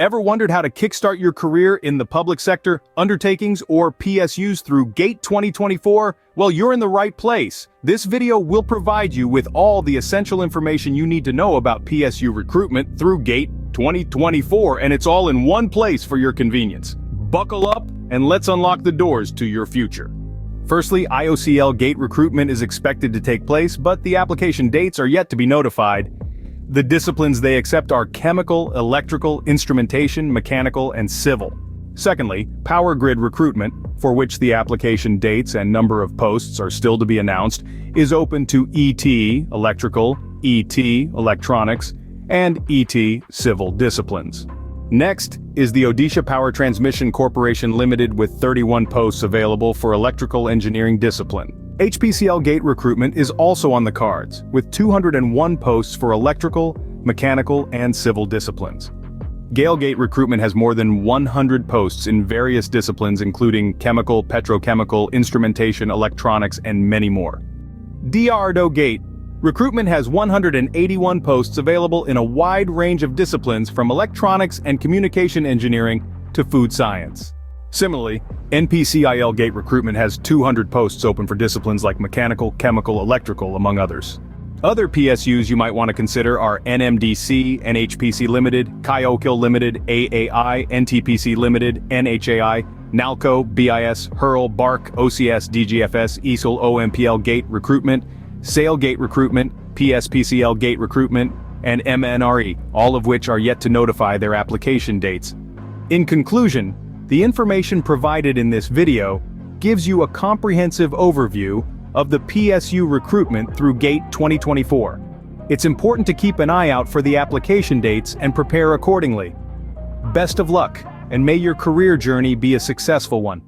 Ever wondered how to kickstart your career in the public sector, undertakings, or PSUs through GATE 2024? Well, you're in the right place. This video will provide you with all the essential information you need to know about PSU recruitment through GATE 2024, and it's all in one place for your convenience. Buckle up, and let's unlock the doors to your future. Firstly, IOCL GATE recruitment is expected to take place, but the application dates are yet to be notified. The disciplines they accept are chemical, electrical, instrumentation, mechanical, and civil. Secondly, power grid recruitment, for which the application dates and number of posts are still to be announced, is open to ET, electrical, ET, electronics, and ET, civil disciplines. Next is the Odisha Power Transmission Corporation Limited with 31 posts available for electrical engineering discipline. HPCL GATE recruitment is also on the cards, with 201 posts for electrical, mechanical, and civil disciplines. Gale GATE recruitment has more than 100 posts in various disciplines including chemical, petrochemical, instrumentation, electronics, and many more. DRDO GATE recruitment has 181 posts available in a wide range of disciplines from electronics and communication engineering to food science. Similarly, NPCIL GATE recruitment has 200 posts open for disciplines like mechanical, chemical, electrical, among others. Other PSUs you might want to consider are NMDC, NHPC Limited, Karaoke Limited, AAI, NTPC Limited, NHAI, NALCO, BIS, HURL, BARC, OCS, DGFS, ESOL, OMPL GATE recruitment, SAIL GATE recruitment, PSPCL GATE recruitment, and MNRE, all of which are yet to notify their application dates. In conclusion, the information provided in this video gives you a comprehensive overview of the PSU recruitment through GATE 2024. It's important to keep an eye out for the application dates and prepare accordingly. Best of luck, and may your career journey be a successful one.